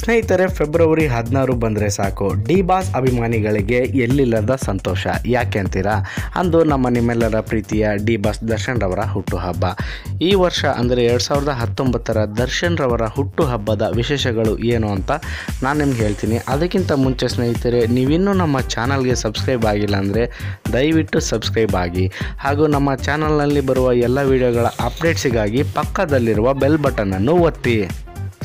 ಸ್ನೇಹಿತರೆ, ಫೆಬ್ರವರಿ 16 ಬಂದರೆ ಸಾಕು ಡಿ ಬಾಸ್ ಅಭಿಮಾನಿಗಳಿಗೆ ಎಲ್ಲಿಲ್ಲದ ಸಂತೋಷ. ಯಾಕೆ ಅಂತೀರಾ? ಅಂದು ನಿಮ್ಮೆಲ್ಲರ ಪ್ರೀತಿಯ ಡಿ ಬಾಸ್ ದರ್ಶನ್ ರವರ ಹುಟ್ಟುಹಬ್ಬ. ಈ ವರ್ಷ ಅಂದರೆ 2019 ದರ್ಶನ್ ರವರ ಹುಟ್ಟುಹಬ್ಬದ ವಿಶೇಷಗಳು ಏನು ಅಂತ ನಾನು ನಿಮ್ಗೆ ಹೇಳ್ತೀನಿ. ಅದಕ್ಕಿಂತ ಮುಂಚೆ ಸ್ನೇಹಿತರೆ, ನೀವಿನ್ನೂ ನಮ್ಮ ಚಾನಲ್ಗೆ ಸಬ್ಸ್ಕ್ರೈಬ್ ಆಗಿಲ್ಲ ಅಂದರೆ ದಯವಿಟ್ಟು ಸಬ್ಸ್ಕ್ರೈಬ್ ಆಗಿ, ಹಾಗೂ ನಮ್ಮ ಚಾನಲ್ನಲ್ಲಿ ಬರುವ ಎಲ್ಲ ವಿಡಿಯೋಗಳ ಅಪ್ಡೇಟ್ಸಿಗಾಗಿ ಪಕ್ಕದಲ್ಲಿರುವ ಬೆಲ್ ಬಟನನ್ನು ಒತ್ತಿ.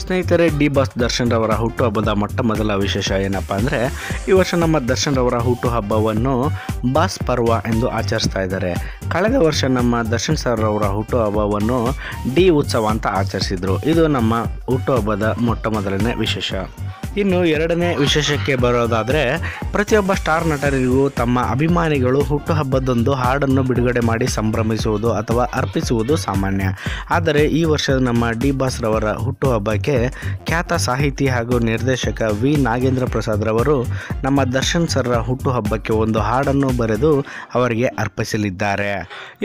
ಸ್ನೇಹಿತರೆ, ಡಿ ಬಾಸ್ ದರ್ಶನ್ ರವರ ಹುಟ್ಟುಹಬ್ಬದ ಮೊದಲ ವಿಶೇಷ ಏನಪ್ಪ ಅಂದರೆ, ಈ ವರ್ಷ ನಮ್ಮ ದರ್ಶನ್ ರವರ ಹುಟ್ಟುಹಬ್ಬವನ್ನು ಬಾಸ್ ಪರ್ವ ಎಂದು ಆಚರಿಸ್ತಾ ಇದ್ದಾರೆ. ಕಳೆದ ವರ್ಷ ನಮ್ಮ ದರ್ಶನ್ ಸರ್ ರವರ ಹುಟ್ಟುಹಬ್ಬವನ್ನು ಡಿ ಉತ್ಸವ ಅಂತ ಆಚರಿಸಿದರು. ಇದು ನಮ್ಮ ಹುಟ್ಟುಹಬ್ಬದ ಮೊದಲನೇ ವಿಶೇಷ. ಇನ್ನು ಎರಡನೇ ವಿಶೇಷಕ್ಕೆ ಬರೋದಾದರೆ, ಪ್ರತಿಯೊಬ್ಬ ಸ್ಟಾರ್ ನಟರಿಗೂ ತಮ್ಮ ಅಭಿಮಾನಿಗಳು ಹುಟ್ಟುಹಬ್ಬದೊಂದು ಹಾಡನ್ನು ಬಿಡುಗಡೆ ಮಾಡಿ ಸಂಭ್ರಮಿಸುವುದು ಅಥವಾ ಅರ್ಪಿಸುವುದು ಸಾಮಾನ್ಯ. ಆದರೆ ಈ ವರ್ಷದ ನಮ್ಮ ಡಿ ಬಾಸ್ ರವರ ಹುಟ್ಟುಹಬ್ಬಕ್ಕೆ ಖ್ಯಾತ ಸಾಹಿತಿ ಹಾಗೂ ನಿರ್ದೇಶಕ ವಿ ನಾಗೇಂದ್ರ ಪ್ರಸಾದ್ ರವರು ನಮ್ಮ ದರ್ಶನ್ ಸರ್ರ ಹುಟ್ಟುಹಬ್ಬಕ್ಕೆ ಒಂದು ಹಾಡನ್ನು ಬರೆದು ಅವರಿಗೆ ಅರ್ಪಿಸಲಿದ್ದಾರೆ.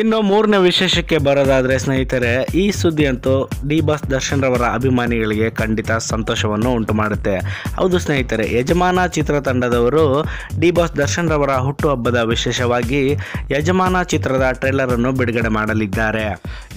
ಇನ್ನು ಮೂರನೇ ವಿಶೇಷಕ್ಕೆ ಬರೋದಾದರೆ ಸ್ನೇಹಿತರೆ, ಈ ಸುದ್ದಿ ಅಂತೂ ಡಿ ಬಾಸ್ ದರ್ಶನ್ ರವರ ಅಭಿಮಾನಿಗಳಿಗೆ ಖಂಡಿತ ಸಂತೋಷವನ್ನು ಉಂಟು ಮಾಡುತ್ತೆ. ಹೌದು ಸ್ನೇಹಿತರೆ, ಯಜಮಾನ ಚಿತ್ರತಂಡದವರು ಡಿ ಬಾಸ್ ದರ್ಶನ್ ರವರ ಹುಟ್ಟುಹಬ್ಬದ ವಿಶೇಷವಾಗಿ ಯಜಮಾನ ಚಿತ್ರದ ಟ್ರೇಲರ್ ಅನ್ನು ಬಿಡುಗಡೆ ಮಾಡಲಿದ್ದಾರೆ.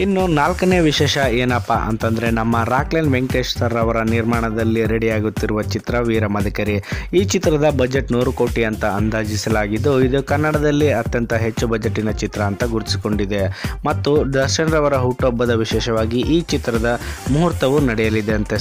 ಇನ್ನು ನಾಲ್ಕನೇ ವಿಶೇಷ ಏನಪ್ಪಾ ಅಂತಂದ್ರೆ, ನಮ್ಮ ರಾಕ್ಲೈನ್ ವೆಂಕಟೇಶ್ ಸರ್ ಅವರ ನಿರ್ಮಾಣದಲ್ಲಿ ರೆಡಿಯಾಗುತ್ತಿರುವ ಚಿತ್ರ ವೀರಮದಕರಿ. ಈ ಚಿತ್ರದ ಬಜೆಟ್ 100 ಕೋಟಿ ಅಂತ ಅಂದಾಜಿಸಲಾಗಿದ್ದು, ಇದು ಕನ್ನಡದಲ್ಲಿ ಅತ್ಯಂತ ಹೆಚ್ಚು ಬಜೆಟಿನ ಚಿತ್ರ ಅಂತ ಗುರುತಿಸಿಕೊಂಡಿದೆ. ಮತ್ತು ದರ್ಶನ್ ರವರ ಹುಟ್ಟುಹಬ್ಬದ ವಿಶೇಷವಾಗಿ ಈ ಚಿತ್ರದ ಮುಹೂರ್ತವು ನಡೆಯಲಿದೆ ಅಂತ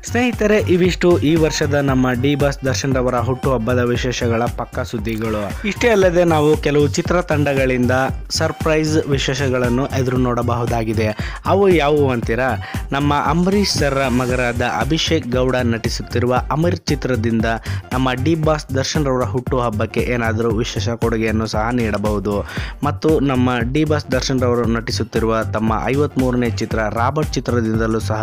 ಸ್ನೇಹಿತರೆ, ಇವಿಷ್ಟು ಈ ವರ್ಷದ ನಮ್ಮ ಡಿ ಬಾಸ್ ದರ್ಶನ್ ರವರ ಹುಟ್ಟುಹಬ್ಬದ ವಿಶೇಷಗಳ ಪಕ್ಕಾ ಸುದ್ದಿಗಳು. ಇಷ್ಟೇ ಅಲ್ಲದೆ ನಾವು ಕೆಲವು ಚಿತ್ರತಂಡಗಳಿಂದ ಸರ್ಪ್ರೈಸ್ ವಿಶೇಷಗಳನ್ನು ಎದುರು ನೋಡಬಹುದಾಗಿದೆ. ಅವು ಯಾವುವು ಅಂತೀರಾ? ನಮ್ಮ ಅಂಬರೀಶ್ ಸರ್ ಮಗರಾದ ಅಭಿಷೇಕ್ ಗೌಡ ನಟಿಸುತ್ತಿರುವ ಅಮರ್ ಚಿತ್ರದಿಂದ ನಮ್ಮ ಡಿ ಬಾಸ್ ದರ್ಶನ್ ರವರ ಹುಟ್ಟುಹಬ್ಬಕ್ಕೆ ಏನಾದರೂ ವಿಶೇಷ ಕೊಡುಗೆಯನ್ನು ಸಹ ನೀಡಬಹುದು. ಮತ್ತು ನಮ್ಮ ಡಿ ಬಾಸ್ ದರ್ಶನ್ ರವರು ನಟಿಸುತ್ತಿರುವ ತಮ್ಮ 53ನೇ ಚಿತ್ರ ರಾಬರ್ಟ್ ಚಿತ್ರದಿಂದಲೂ ಸಹ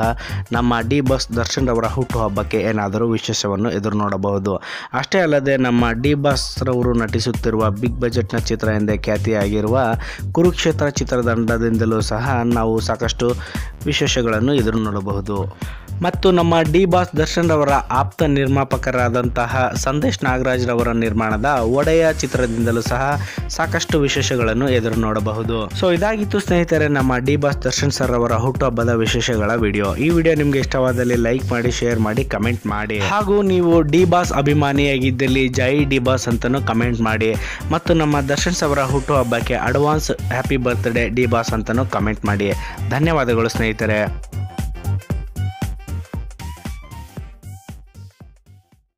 ನಮ್ಮ ಡಿ ಬಾಸ್ ದರ್ಶನ್ ರವರ ಹುಟ್ಟುಹಬ್ಬಕ್ಕೆ ಏನಾದರೂ ವಿಶೇಷವನ್ನು ಎದುರು ನೋಡಬಹುದು. ಅಷ್ಟೇ ಅಲ್ಲದೆ ನಮ್ಮ ಡಿ ಬಾಸ್ ರವರು ನಟಿಸುತ್ತಿರುವ ಬಿಗ್ ಬಜೆಟ್ನ ಚಿತ್ರ ಎಂದೇ ಖ್ಯಾತಿಯಾಗಿರುವ ಕುರುಕ್ಷೇತ್ರ ಚಿತ್ರತಂಡದಿಂದಲೂ ಸಹ ನಾವು ಸಾಕಷ್ಟು ವಿಶೇಷಗಳನ್ನು ಎದುರು ನೋಡಬಹುದು. ಮತ್ತು ನಮ್ಮ ಡಿ ಬಾಸ್ ದರ್ಶನ್ ರವರ ಆಪ್ತ ನಿರ್ಮಾಪಕರಾದಂತಹ ಸಂದೇಶ್ ನಾಗರಾಜ್ ರವರ ನಿರ್ಮಾಣದ ಒಡೆಯ ಚಿತ್ರದಿಂದಲೂ ಸಹ ಸಾಕಷ್ಟು ವಿಶೇಷಗಳನ್ನು ಎದುರು ನೋಡಬಹುದು. ಸೊ ಇದಾಗಿತ್ತು ಸ್ನೇಹಿತರೆ ನಮ್ಮ ಡಿ ಬಾಸ್ ದರ್ಶನ್ ಸರ್ ಅವರ ಹುಟ್ಟುಹಬ್ಬದ ವಿಶೇಷಗಳ ವಿಡಿಯೋ. ಈ ವಿಡಿಯೋ ನಿಮಗೆ ಇಷ್ಟವಾದಲ್ಲಿ ಲೈಕ್ ಮಾಡಿ, ಶೇರ್ ಮಾಡಿ, ಕಮೆಂಟ್ ಮಾಡಿ. ಹಾಗೂ ನೀವು ಡಿ ಬಾಸ್ ಅಭಿಮಾನಿಯಾಗಿದ್ದಲ್ಲಿ ಜೈ ಡಿ ಬಾಸ್ ಅಂತಲೂ ಕಮೆಂಟ್ ಮಾಡಿ. ಮತ್ತು ನಮ್ಮ ದರ್ಶನ್ ಅವರ ಹುಟ್ಟುಹಬ್ಬಕ್ಕೆ advance happy birthday D boss ಅಂತಲೂ ಕಮೆಂಟ್ ಮಾಡಿ. ಧನ್ಯವಾದಗಳು ಸ್ನೇಹಿತರೆ.